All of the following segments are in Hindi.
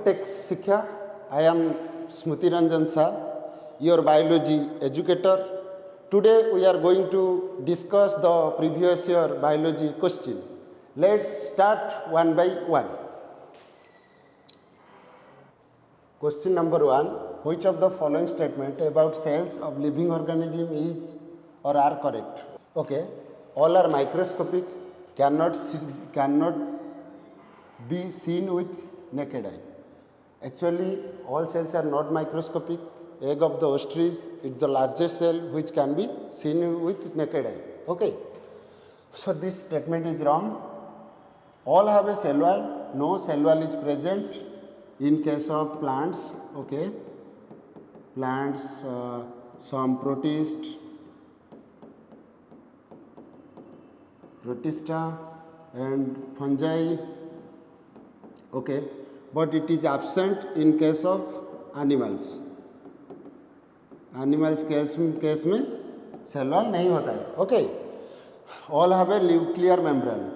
Edtech Sikha. I am Smriti Ranjan Shah, your biology educator. Today we are going to discuss the previous year biology question. Let's start one by one. Question number 1. Which of the following statement about cells of living organism is or are correct? Okay, all are microscopic, cannot be seen with naked eye. Actually, all cells are not microscopic. Egg of the ostrich is the largest cell which can be seen with naked eye. Okay, so this statement is wrong. All have a cell wall. No cell wall is present in case of plants. Okay, plants, some protista, and fungi. Okay, but it is absent in case of animals. Animals case में सेल वॉल नहीं होता है. Okay, all have a nuclear membrane.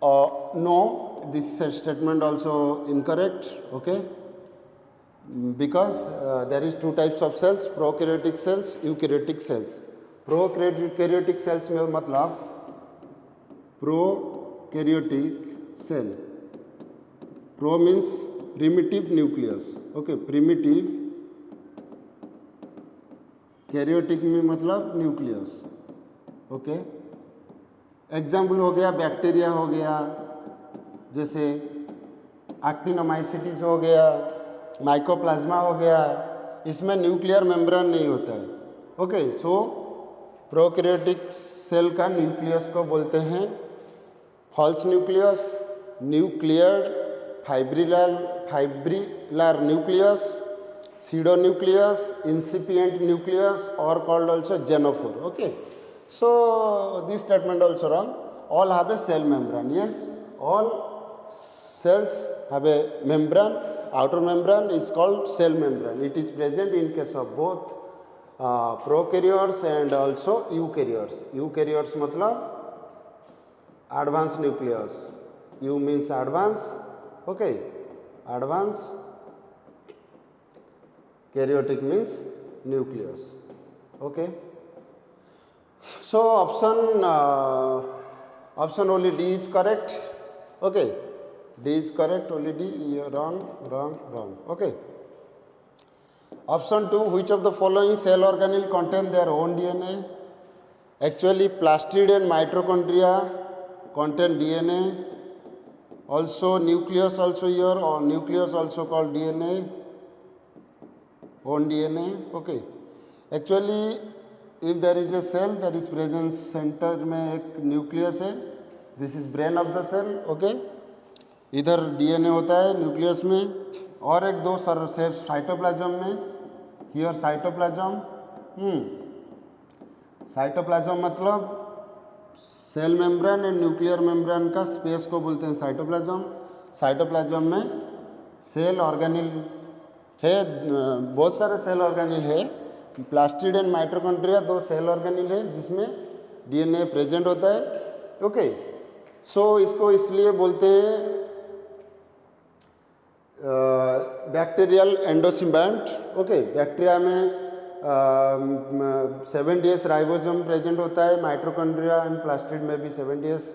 No, this statement also incorrect. Okay, because there is two types of cells: prokaryotic cells, eukaryotic cells. Prokaryotic cells में मतलब prokaryotic cell. Pro means primitive nucleus. Okay, primitive. Karyotic में मतलब न्यूक्लियस. ओके, एग्जाम्पल हो गया बैक्टीरिया हो गया, जैसे एक्टिनोमाइसिटिस हो गया, माइकोप्लाज्मा हो गया. इसमें न्यूक्लियर मेम्ब्रेन नहीं होता है. ओके, सो प्रोकैरियोटिक सेल का न्यूक्लियस को बोलते हैं false nucleus, nucleoid, fibrillary nucleus, pseudonucleus, incipient nucleus, or called also genophore. Okay, so this statement also wrong. All have a cell membrane. Yes, all cells have a membrane. Outer membrane is called cell membrane. It is present in case of both prokaryotes and also eukaryotes. Eukaryotes मतलब advanced nucleus. U means advance. Okay, advance. Karyotic means nucleus. Okay, so option only D is correct. Okay, D is correct, only D. Wrong. Okay, option 2. Which of the following cell organelle contain their own DNA? Actually, plastid and mitochondria contain DNA. Also nucleus also here, or nucleus also called DNA, own DNA. Okay, actually if there is a cell, there is presence center में एक न्यूक्लियस है. This is brain of the cell. Okay, इधर DNA होता है न्यूक्लियस में, और एक दो साइटोप्लाज्म में. Here cytoplasm. साइटोप्लाज्म मतलब cell membrane and nuclear membrane का स्पेस को बोलते हैं साइटोप्लाज्म. साइटोप्लाज्म में सेल ऑर्गेनिल है, बहुत सारे सेल ऑर्गेनिल है. प्लास्टिड एंड माइटोकॉन्ड्रिया दो सेल ऑर्गेनिल है जिसमें DNA प्रेजेंट होता है. ओके, सो इसको इसलिए बोलते हैं बैक्टीरियल एंडोसिम्बायंट. ओके, बैक्टीरिया में 70S राइबोसोम प्रेजेंट होता है. माइटोकॉन्ड्रिया एंड प्लास्टिड में भी 70S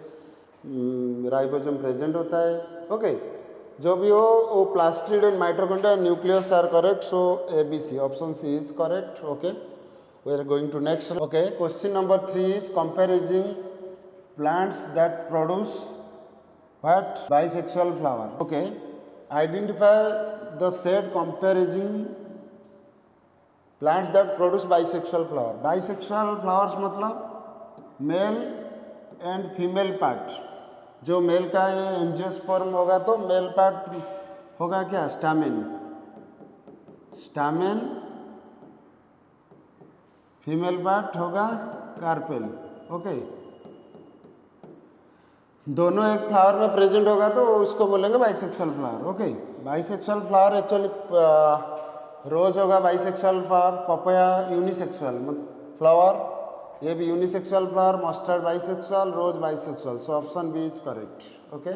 राइबोसोम प्रेजेंट होता है. ओके, जो भी हो वो plastid and mitochondria nucleus are correct. So ABC option C is correct. Okay, we are going to next. Okay, question number 3 is comprising plants that produce what bisexual flower. Okay, identify the said comprising plants that produce bisexual flower. Bisexual flowers मतलब मेल एंड फीमेल पार्ट. जो मेल का ये एंजियोस्पर्म होगा तो मेल पार्ट होगा क्या, स्टामेन. फीमेल पार्ट होगा कार्पेल. ओके, दोनों एक फ्लावर में प्रेजेंट होगा तो उसको बोलेंगे bisexual flower. Okay, bisexual flower actually rose होगा bisexual flower, papaya unisexual flower, ये भी unisexual flower, mustard bisexual, rose bisexual. So option B is correct. Okay,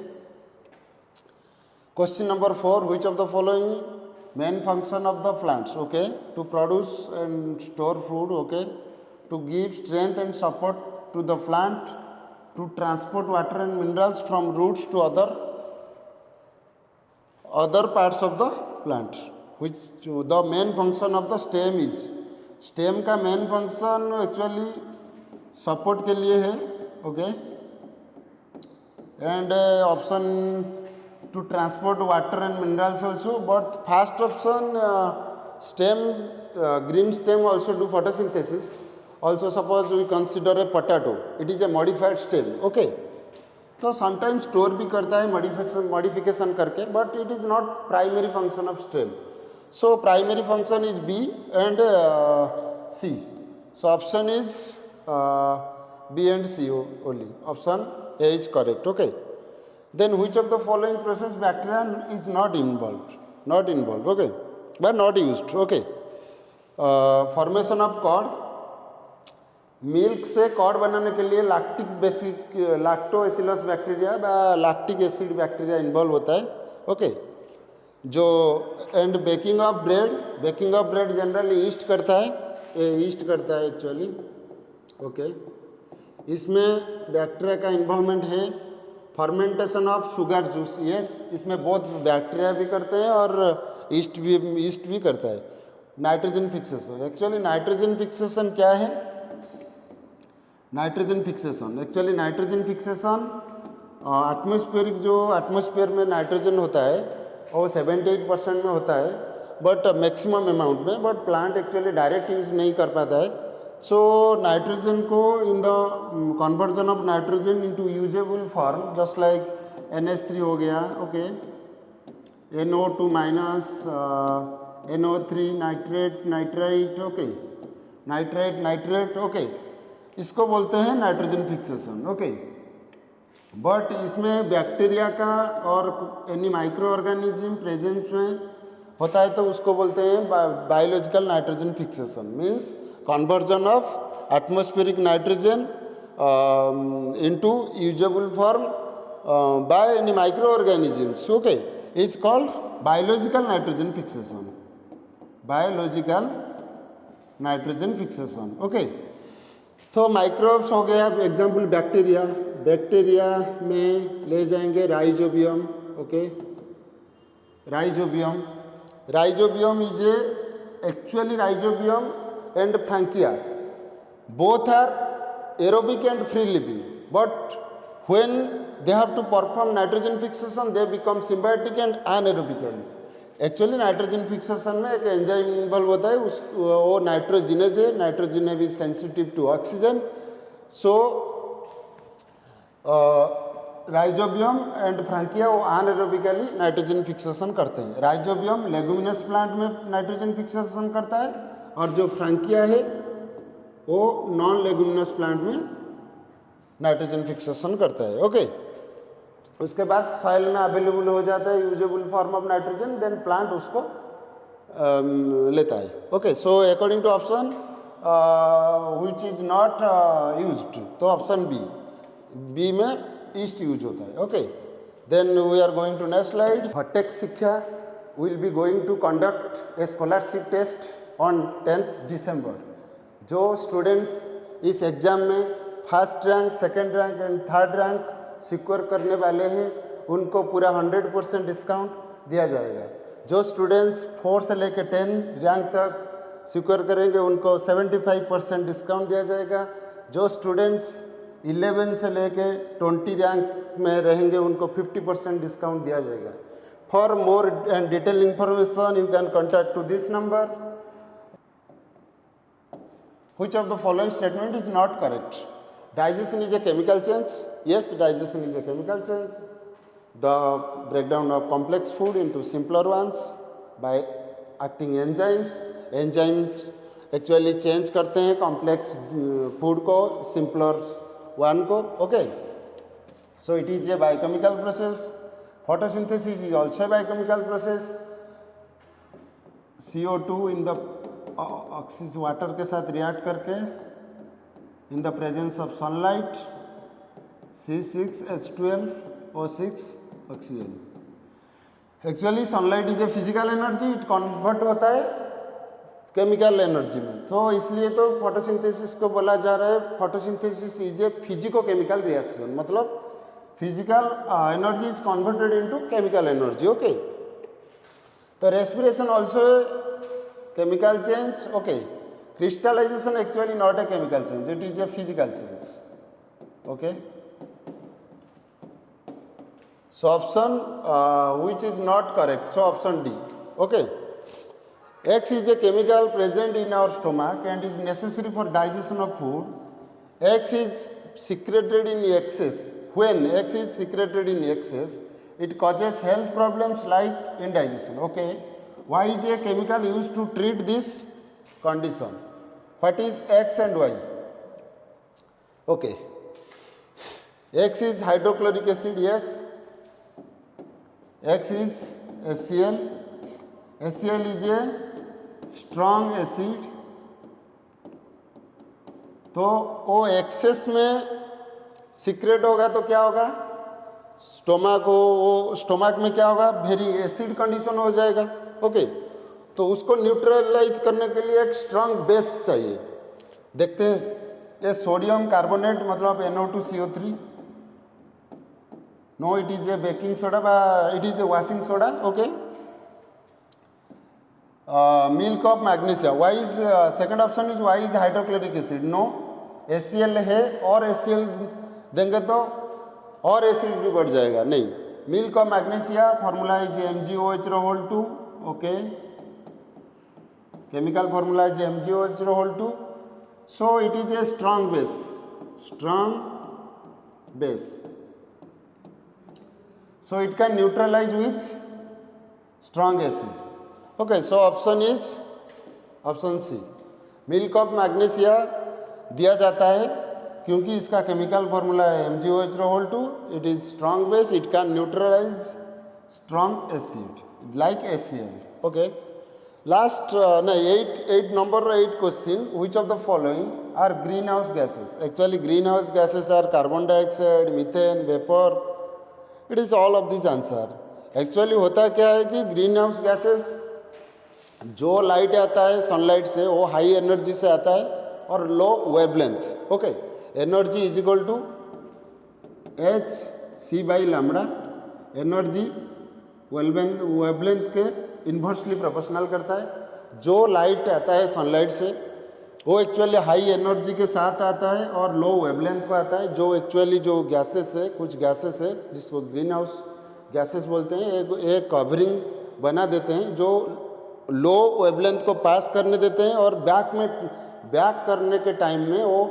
Question number 4, which of the following main function of the plants? Okay, to produce and store food. Okay, to give strength and support to the plant, to transport water and minerals from roots to other parts of the plant. Which the main function of the stem is? Stem का main function actually support के लिए है. Okay, and option to transport water and minerals also, but first option stem, green stem also do photosynthesis. Also suppose we consider a potato, it is a modified stem. Okay, तो sometimes store भी करता है modification करके, but it is not primary function of stem. So primary function is B and C. So option is B and C only. Option A is correct. Okay. Then which of the following process bacteria is not involved? Not involved. Okay, but not used. Okay. Formation of curd. Milk से कर्ड बनाने के लिए लैक्टोएसिलस बैक्टीरिया व लैक्टिक एसिड बैक्टीरिया इन्वॉल्व होता है. ओके, जो and baking of bread generally east करता है एक्चुअली. ओके, इसमें बैक्टीरिया का इन्वॉल्वमेंट है. Fermentation of sugar juice, yes, इसमें बहुत बैक्टीरिया भी करते हैं और ईस्ट भी करता है. Nitrogen fixation. Actually nitrogen fixation क्या है? नाइट्रोजन फिक्सेशन एटमॉस्फेरिक, जो एटमॉस्फेयर में नाइट्रोजन होता है वो 78% में होता है, बट मैक्सिमम अमाउंट में, but plant actually direct use नहीं कर पाता है. सो नाइट्रोजन को in the conversion of nitrogen into usable form, just like NH3 हो गया. Okay, NO2 minus, NO3 nitrate. Okay, nitrate. Okay, इसको बोलते हैं नाइट्रोजन फिक्सेशन. ओके, बट इसमें बैक्टीरिया का और एनी माइक्रो ऑर्गेनिज्म प्रेजेंस में होता है तो उसको बोलते हैं biological nitrogen fixation. Means conversion of atmospheric nitrogen into usable form by any microorganisms. Okay, is called biological nitrogen fixation. Okay, तो माइक्रोब्स हो गया. एग्जाम्पल बैक्टीरिया में ले जाएंगे rhizobium. Okay, rhizobium is actually rhizobium and frankia both are aerobic and free living, but when they have to perform nitrogen fixation they become symbiotic and anaerobic. Actually nitrogen fixation में एक एंजाइम इन्वॉल्व होता है, वो नाइट्रोजिनेज है. Nitrogenase is sensitive to oxygen. So rhizobium and frankia वो अनएरोबिकली नाइट्रोजन फिक्सेशन करते हैं. राइजोबियम लेगुमिनस प्लांट में नाइट्रोजन फिक्सेशन करता है और जो फ्रैंकिया है वो नॉन लेगुमिनस प्लांट में नाइट्रोजन फिक्सेशन करता है. ओके, उसके बाद सॉइल में अवेलेबल हो जाता है usable form of nitrogen, then plant उसको लेता है. Okay, so according to option which is not used, तो ऑप्शन बी में ईस्ट यूज होता है. Okay, then we are going to next slide. हटेक शिक्षा will be going to conduct a scholarship test on 10th December. जो स्टूडेंट्स इस एग्जाम में first rank, second rank and third rank secure करने वाले हैं उनको पूरा 100% डिस्काउंट दिया जाएगा. जो स्टूडेंट्स 4 से लेकर 10 रैंक तक सिक्योर करेंगे उनको 75% डिस्काउंट दिया जाएगा. जो स्टूडेंट्स 11 से लेकर 20 रैंक में रहेंगे उनको 50% डिस्काउंट दिया जाएगा. For more and detail information you can contact to this number. Which of the following statement is not correct? Digestion is a chemical change. Yes, digestion is a chemical change. The breakdown of complex food into simpler ones by acting enzymes. Enzymes actually change करते हैं complex food को simpler one को. Okay. So it is a biochemical process. Photosynthesis is also a biochemical process. CO2 in the oxygen water के साथ रिएक्ट करके in the presence of sunlight C6H12O6 oxygen. Actually sunlight is a physical energy, it convert होता है केमिकल एनर्जी में, तो इसलिए तो फोटोसिंथेसिस को बोला जा रहा है photosynthesis is a physico chemical reaction, मतलब physical energy is converted into chemical energy. Okay, तो respiration also chemical change. Okay, crystallization actually not a chemical change, it is a physical change. Okay, so option which is not correct, so option D. Okay, X is a chemical present in our stomach and is necessary for digestion of food. X is secreted in excess. When X is secreted in excess, it causes health problems like indigestion. Okay, Y is a chemical used to treat this condition. What is X and Y? Okay, X is hydrochloric acid. Yes, X is HCl. HCl is a strong acid, तो वो एक्सेस में सीक्रेट होगा तो क्या होगा, स्टोमक हो, वो स्टोमक में क्या होगा, वेरी एसिड कंडीशन हो जाएगा। ओके, तो उसको न्यूट्रलाइज करने के लिए एक स्ट्रांग बेस चाहिए। देखते हैं, ये सोडियम कार्बोनेट मतलब NO2CO3, no it is a baking soda, it is a washing soda. Okay, milk of magnesia, why is second option is why is hydrochloric acid, no HCl है और HCl देंगे तो और एसिड भी बढ़ जाएगा, नहीं। Milk of magnesia formula is MgOH2। Okay, chemical formula is MgOH2, so it is a strong base, so it can neutralize with strong acid. Okay, so option is option C, milk of magnesia दिया जाता है क्योंकि इसका केमिकल फॉर्मूला है MgOH2, it is strong base, it can neutralize strong acid like HCl. Okay, last at number 8 question, which of the following are green house gases? Actually green house gases are carbon dioxide, methane, vapour, it is all of this answer. Actually होता क्या है कि ग्रीन हाउस गैसेस जो लाइट आता है सनलाइट से वो हाई एनर्जी से आता है और low wavelength. Okay, energy is equal to Hc/λ, energy wavelength के इन्वर्सली प्रोपोर्शनल करता है। जो लाइट आता है सनलाइट से वो एक्चुअली हाई एनर्जी के साथ आता है और लो वेवलेंथ को आता है। जो एक्चुअली जो गैसेस है, कुछ गैसेस है जिसको ग्रीन हाउस गैसेस बोलते हैं, एक कवरिंग बना देते हैं जो लो वेवलेंथ को पास करने देते हैं और बैक करने के टाइम में वो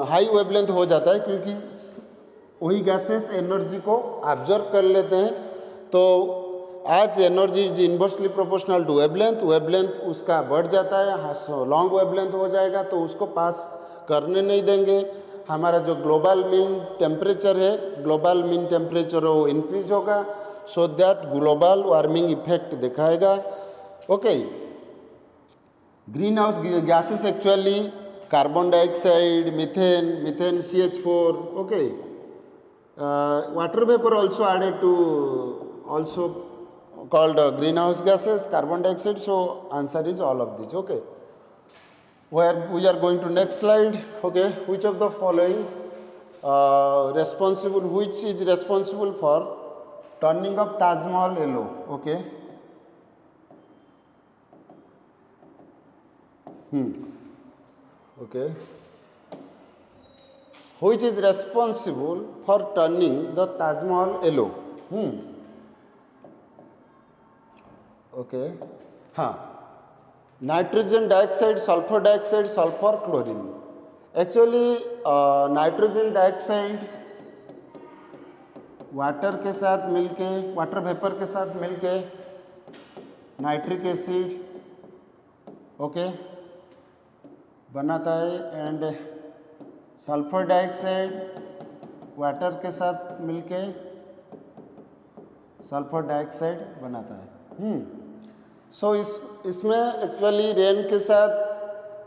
हाई वेवलेंथ हो जाता है, क्योंकि वही गैसेस एनर्जी को ऑब्जर्व कर लेते हैं। तो आज energy is inversely proportional to wavelength उसका बढ़ जाता है, लॉन्ग वेवलेंथ हो जाएगा तो उसको पास करने नहीं देंगे। हमारा जो ग्लोबल मीन टेम्परेचर है, ग्लोबल मीन टेम्परेचर वो इंक्रीज होगा, so that global warming effect दिखाएगा। Okay, green house gases actually carbon dioxide, methane CH4, okay, water vapour also added to also called greenhouse gases, carbon dioxide, so answer is all of these. Okay, where we are going to next slide. Okay, which of the following which is responsible for turning of Taj Mahal yellow? Okay, okay, which is responsible for turning the Taj Mahal yellow? Okay, हाँ, nitrogen dioxide, sulphur dioxide, sulphur chlorine. Actually nitrogen dioxide water के साथ मिलके, वाटर वेपर के साथ मिलके नाइट्रिक एसिड ओके बनाता है, एंड सल्फर डाइऑक्साइड वाटर के साथ मिलके सल्फर डाइऑक्साइड बनाता है। सो इसमें एक्चुअली रेन के साथ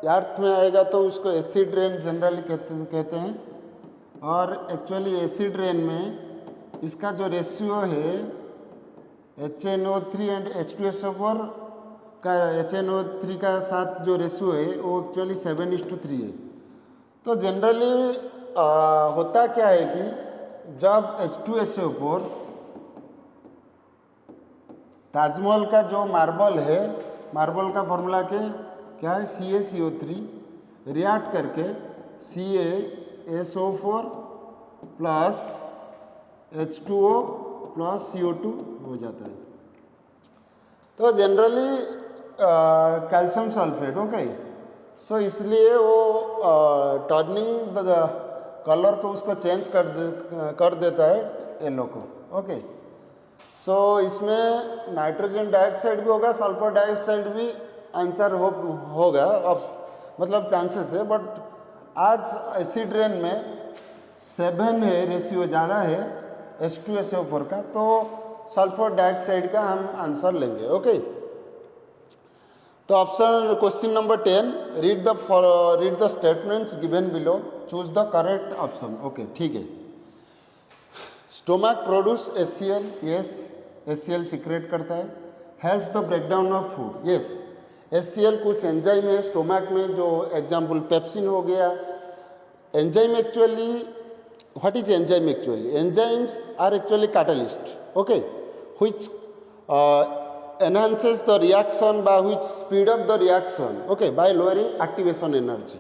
अर्थ में आएगा तो उसको एसिड रेन जनरली कहते हैं, और एक्चुअली एसिड रेन में इसका जो रेशियो है HNO3 एंड H2SO4 का HNO3 का साथ जो रेशियो है वो एक्चुअली 7:3 है। तो जनरली होता क्या है कि जब H2SO4 ताजमहल का जो मार्बल है, मार्बल का फॉर्मूला क्या है, CaCO3 रिएक्ट करके CaSO4 plus H2O plus CO2 हो जाता है। तो जनरली कैल्शियम सल्फेट, ओके। सो इसलिए वो टर्निंग कलर को उसको चेंज कर देता है येलो को, ओके। सो इसमें नाइट्रोजन डाइऑक्साइड भी होगा, सल्फर डाइऑक्साइड भी आंसर होगा, अब मतलब चांसेस है। बट आज एसिड रेन में 7 है, रेशियो ज़्यादा है H2SO4 का, तो सल्फर डाइऑक्साइड का हम आंसर लेंगे, ओके। तो option question number 10, read the statements given below, choose the correct option, okay, ठीक है। Stomach produce HCl, yes, HCl secrete करता है। Helps the breakdown of food, yes, HCl कुछ एंजाइम है स्टोमक में, जो एग्जाम्पल पेप्सिन हो गया। Enzyme actually, what is enzyme actually? Enzymes are actually catalyst, okay, which enhances the reaction, by which speed up the reaction, okay, by lowering activation energy.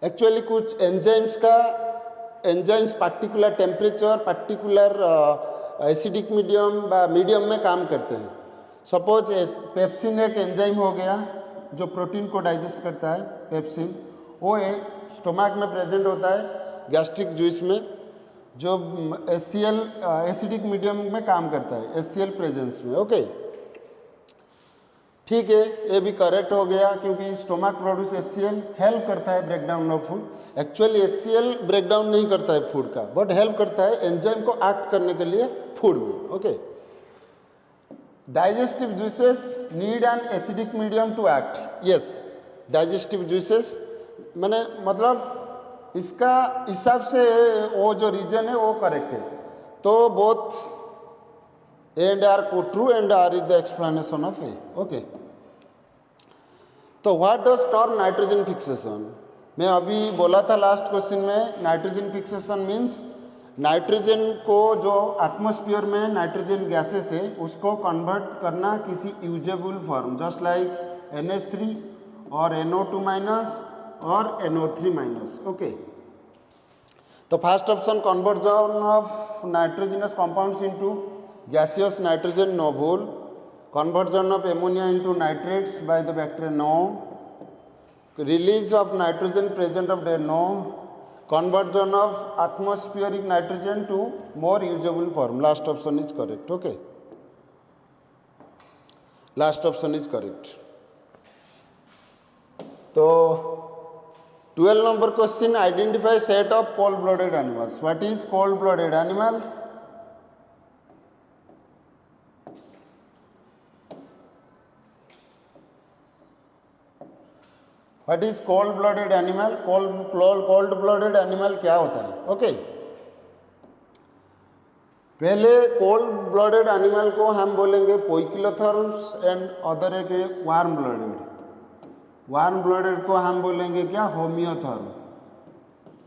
Actually कुछ enzymes particular temperature, particular acidic medium बा मीडियम में काम करते हैं। सपोज पेप्सिन एक एंजाइम हो गया जो प्रोटीन को डाइजेस्ट करता है, पेप्सिन, वो स्टोमक में प्रेजेंट होता है गैस्ट्रिक जूस में, जो HCl एसिडिक मीडियम में काम करता है, HCl प्रेजेंस में, ओके, ठीक है। ये भी करेक्ट हो गया क्योंकि स्टोमक प्रोड्यूस HCl हेल्प करता है breakdown of food. Actually HCl breakdown नहीं करता है फूड का, बट हेल्प करता है एंजाइम को एक्ट करने के लिए फूड में, okay. Digestive juices need an acidic medium to act, yes, digestive juices मैंने मतलब इसका हिसाब से वो जो रीजन है वो करेक्ट है। तो बोथ ए एंड आर को true and R is the explanation of A, okay. तो what does term nitrogen fixation? मैं अभी बोला था लास्ट क्वेश्चन में, नाइट्रोजन फिक्सेशन मीन्स नाइट्रोजन को जो एटमॉस्फेयर में नाइट्रोजन गैसेस है उसको कन्वर्ट करना किसी usable form, just like NH3 और NO2 माइनस और NO3 माइनस, ओके। तो first option, conversion of nitrogenous compounds into gaseous nitrogen, no भूल। Conversion of ammonia into nitrates by the bacteria, no. Release of nitrogen present of day, no. Conversion of atmospheric nitrogen to more usable form, last option is correct, okay, last option is correct. तो 12 number question, identify set of cold blooded animals. What is cold blooded animal? What is cold blooded animal? Cold blooded animal क्या होता है, ओके। पहले कोल्ड ब्लडेड एनिमल को हम बोलेंगे पोइकिलोथर्म्स एंड अदर एक वार्म ब्लडेड। वार्म ब्लडेड को हम बोलेंगे क्या? Homeotherm,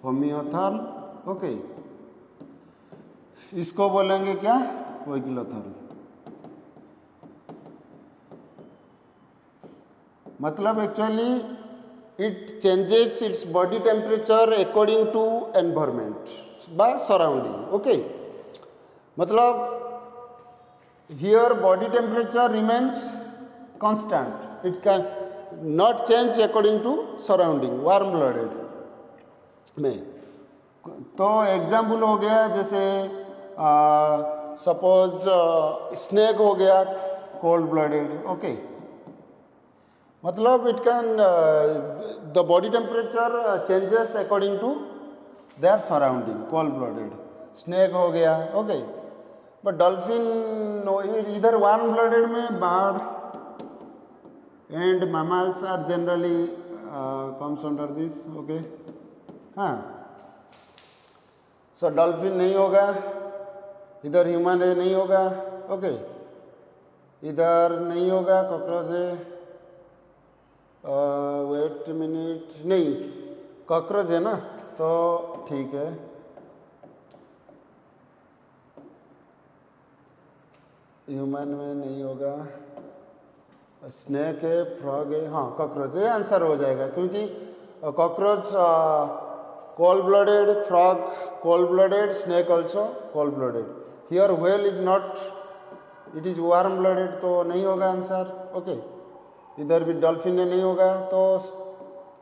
homeotherm, okay. इसको बोलेंगे क्या? पोइकिलोथर्म। मतलब actually it changes its body temperature according to environment बा सराउंडिंग, ओके। मतलब here body temperature remains constant, it can not change according to surrounding warm blooded में। तो एग्जाम्पल हो गया जैसे सपोज स्नेक हो गया कोल्ड ब्लडेड, ओके। मतलब it can the body temperature changes according to their surrounding, cold blooded snake हो गया, ओके। बट डॉल्फिन इधर वार्म ब्लडेड में bird and mammals are generally comes under this, okay. हाँ, सो डॉल्फिन नहीं होगा, इधर ह्यूमन नहीं होगा, ओके, इधर नहीं होगा कॉकरोच है, वेट मिनट, नहीं कॉकरोच है ना, तो ठीक है। ह्यूमन में नहीं होगा, स्नेक है, फ्रॉग है, हाँ कॉकरोच, ये आंसर हो जाएगा क्योंकि cockroach cold blooded, frog cold blooded, snake also cold blooded. Here whale is not, it is warm blooded, तो नहीं होगा आंसर। ओके, इधर भी डॉल्फिन में नहीं होगा, तो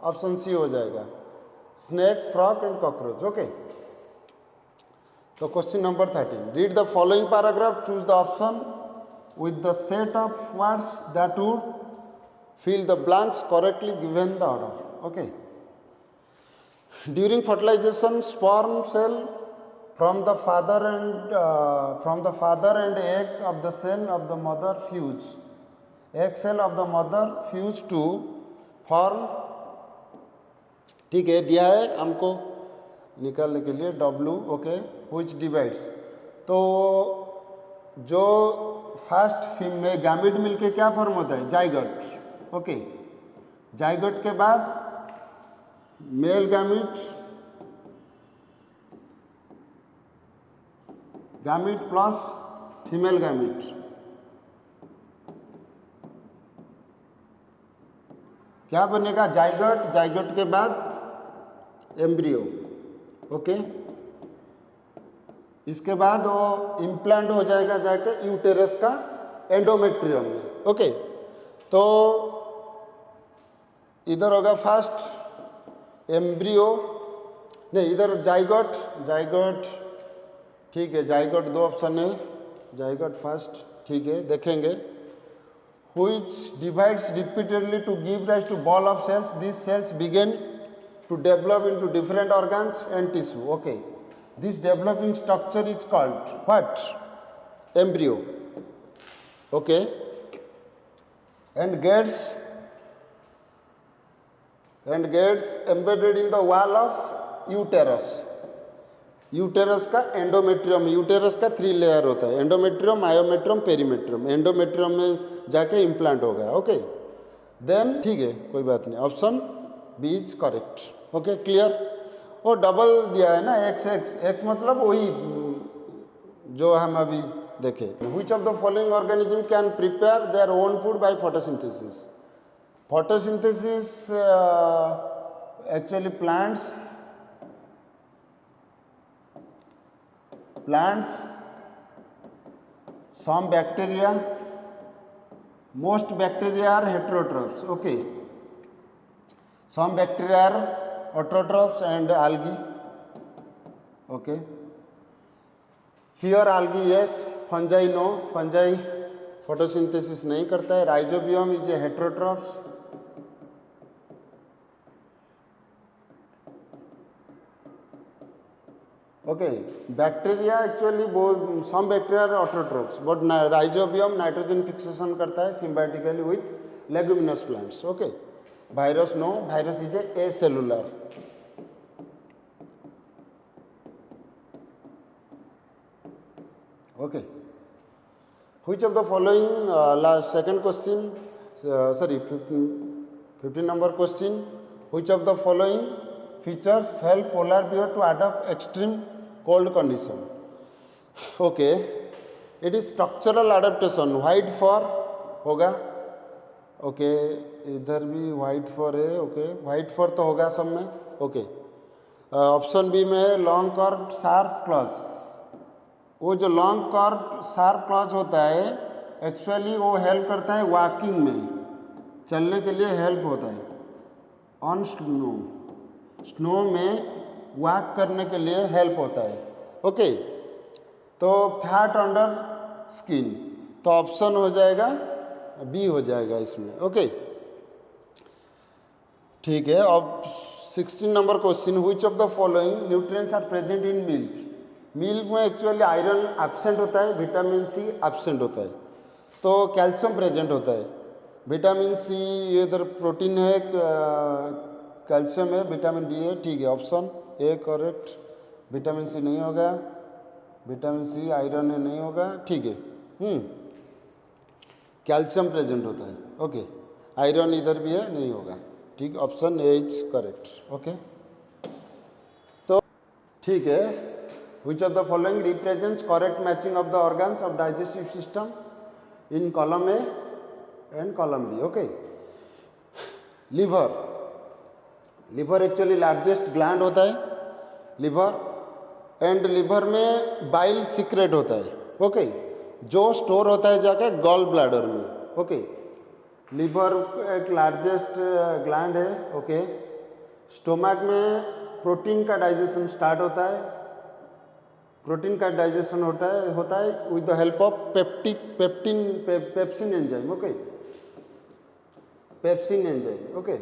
ऑप्शन सी हो जाएगा, snake, frog and cockroach. Okay, तो question number 13, read the following paragraph, choose the option with the set of words that would fill the blanks correctly given the order. Okay, during fertilization, sperm cell from the father and egg of the cell of the mother fuse, egg cell of the mother fuse to form, ठीक है, दिया है हमको निकालने के लिए W। ओके, which divides, तो जो फर्स्ट फीमेल गैमिट मिलके क्या फॉर्म होता है, जाइगोट। ओके, जाइगोट के बाद male gamete, gamete plus female gamete, क्या बनेगा, जाइगोट, जाइगोट के बाद एम्ब्रियो। ओके, इसके बाद वो इम्प्लांट हो जाएगा जाके यूटेरस का एंडोमेट्रियम में। ओके, तो इधर होगा फर्स्ट एम्ब्रियो, नहीं इधर जाइगोट, जाइगोट, ठीक है, जाइगोट दो ऑप्शन है, जाइगोट फर्स्ट, ठीक है, देखेंगे। Which divides repeatedly to give rise to ball of cells, this cells begin to develop into different organs and tissue. Okay, this developing structure is called what, embryo। okay, and gets embedded in the wall of uterus, uterus का एंडोमेट्रियम, यूटेरस का 3 लेयर होता है, एंडोमेट्रियम, मायोमेट्रियम, पेरीमेट्रियम, एंडोमेट्रियम में जाके इम्प्लांट हो गया। ओके, देन ठीक है, कोई बात नहीं, option B is correct. Okay, clear. वो डबल दिया है ना, एक्स एक्स एक्स मतलब वही जो हम अभी देखे। Which of the following organism can prepare their own food by photosynthesis, photosynthesis actually plants, some bacteria, most bacteria are heterotrophs। okay, some bacteria are autotrophs and algae। okay, here algae yes, fungi no, fungi photosynthesis नहीं करता है। rhizobium is a heterotrophs, okay, bacteria actually some bacteria are autotrophs, but rhizobium nitrogen fixation करता है symbiotically with leguminous plants। okay, virus no, virus is a acellular। okay, which of the following last second question, sorry 15 number question, which of the following features help polar bear to adopt extreme cold condition। okay, it is structural adaptation, white fur होगा। ओके, इधर भी वाइट फर है। ओके, वाइट फर तो होगा सब में। ओके, ऑप्शन बी में है लॉन्ग कर्व शार्प क्लॉज। वो जो लॉन्ग कर्व शार्प क्लॉज होता है एक्चुअली वो हेल्प करता है वॉकिंग में, चलने के लिए हेल्प होता है। ऑन स्नो, स्नो में वॉक करने के लिए हेल्प होता है। ओके, तो फैट अंडर स्किन, तो ऑप्शन हो जाएगा बी हो जाएगा इसमें। ओके, ठीक है। अब 16 number question, which of the following nutrients are present in milk. Milk में एक्चुअली आयरन एब्सेंट होता है, विटामिन सी एब्सेंट होता है, तो कैल्शियम प्रेजेंट होता है। विटामिन सी इधर प्रोटीन है, कैल्शियम है, विटामिन डी है। ठीक है, option A correct. Vitamin C नहीं होगा, विटामिन सी आयरन है, नहीं होगा। ठीक है, कैल्शियम प्रेजेंट होता है, ओके। आयरन इधर भी है, नहीं होगा, ठीक। Option A is correct, okay. तो ठीक है, which of the following represents correct matching of the organs of digestive system in column A and column B, okay. Liver, liver actually largest gland होता है, लिवर। एंड लिवर में बाइल सीक्रेट होता है, ओके, जो स्टोर होता है जाके गॉल ब्लैडर में, ओके। लिवर एक लार्जेस्ट ग्लैंड है, ओके। स्टोमक में प्रोटीन का डाइजेशन स्टार्ट होता है, प्रोटीन का डाइजेशन होता है with the help of pepsin enzyme, okay, pepsin enzyme, okay.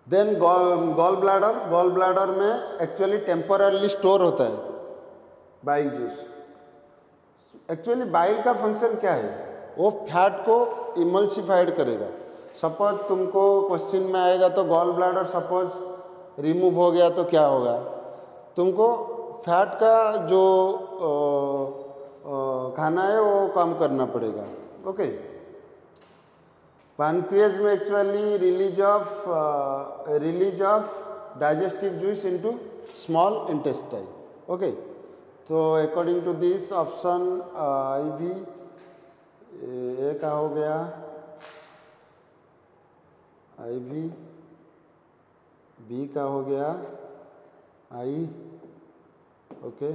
Then gall bladder में एक्चुअली टेम्पोरली स्टोर होता है बाइल जूस। एक्चुअली बाइल का फंक्शन क्या है, वो फैट को इमल्सिफाइड करेगा। सपोज तुमको क्वेश्चन में आएगा तो गॉल ब्लैडर सपोज रिमूव हो गया तो क्या होगा, तुमको फैट का जो खाना है वो कम करना पड़ेगा, ओके। पैनक्रियाज में actually release of digestive juice into small intestine, okay. तो अकॉर्डिंग टू दिस ऑप्शन आई भी ए का हो गया, आई भी बी का हो गया, आई, ओके,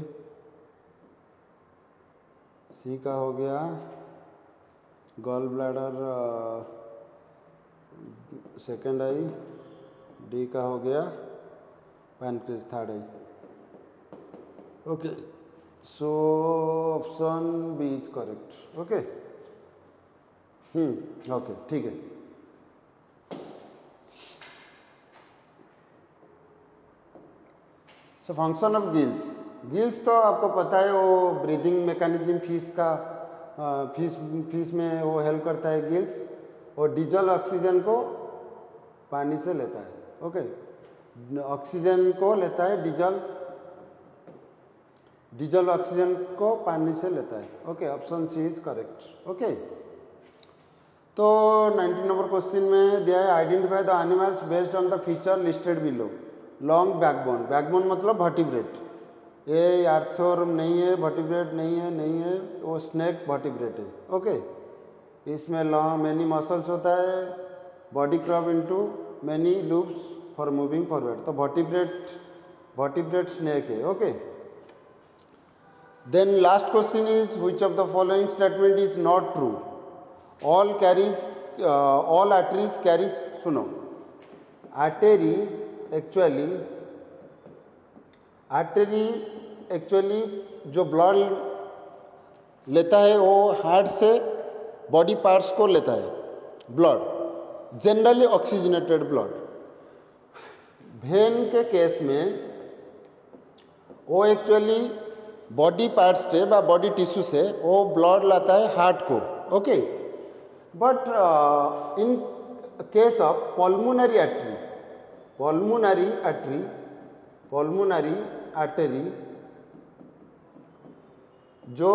सी का हो गया, gall bladder second I, D का हो गया, pancreas third I, okay. So option B is correct, okay. Okay, ठीक है। So function of gills, gills तो आपको पता है वो ब्रीदिंग मैकेनिज्म फिश में वो हेल्प करता है गिल्स, और डीजल ऑक्सीजन को पानी से लेता है, ओके। ऑक्सीजन को लेता है डीजल ऑक्सीजन को पानी से लेता है, okay. Option C is correct, okay. तो 19 नंबर क्वेश्चन में दिया है identify the animals based on the feature listed below. Long backbone, backbone मतलब वर्टिब्रेट, ये आर्थ्रोरम नहीं है, वर्टिब्रेट नहीं है, वो स्नेक वर्टिब्रेट है, ओके। इसमें लॉन्ग मेनी मसल्स होता है, body crop into many loops for moving forward, तो वर्टिब्रेट स्नेक है, okay. Then last question is which of the following statement is not true. All arteries carries, सुनो, आर्टरी एक्चुअली जो ब्लड लेता है वो हार्ट से बॉडी पार्ट्स को लेता है blood, generally oxygenated blood. When के केस में वो एक्चुअली बॉडी पार्ट्स से बा बॉडी टिश्यू से वो ब्लड लाता है हार्ट को, okay. But in case of pulmonary artery जो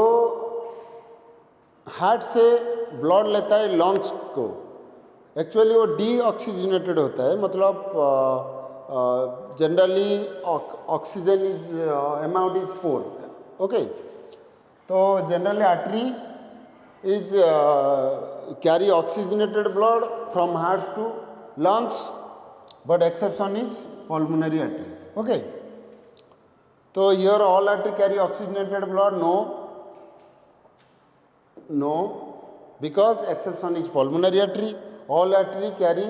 हार्ट से ब्लड लेता है लंग्स को, एक्चुअली वो डीऑक्सीजनेटेड होता है, मतलब generally oxygen is amount is poor, okay. तो generally artery is carry oxygenated blood from heart to lungs, but exception is pulmonary artery, okay. तो here all artery carry oxygenated blood, no, because exception is pulmonary artery. All artery carry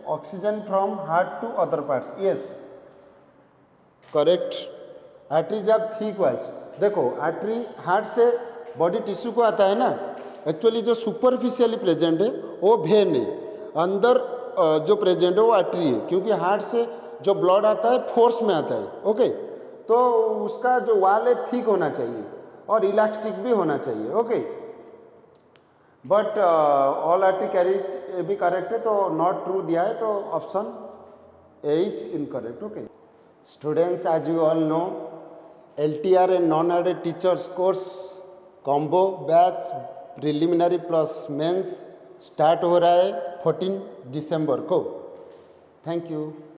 oxygen from heart to other parts, yes, correct. arteries are thick walls, देखो आर्टरी हार्ट से बॉडी टिश्यू को आता है ना, एक्चुअली जो सुपरफिशियली प्रेजेंट है वो वेन है, अंदर जो प्रेजेंट है वो आर्टरी है, क्योंकि हार्ट से जो ब्लड आता है फोर्स में आता है, ओके। तो उसका जो वाल है थिक होना चाहिए और इलास्टिक भी होना चाहिए, okay. But all artery carry भी करेक्ट है, तो नॉट ट्रू दिया है, तो option A is incorrect, okay. Students, as you all know, LTR and non aided teachers course combo batch preliminary plus mains start हो रहा है 14 दिसंबर को। Thank you.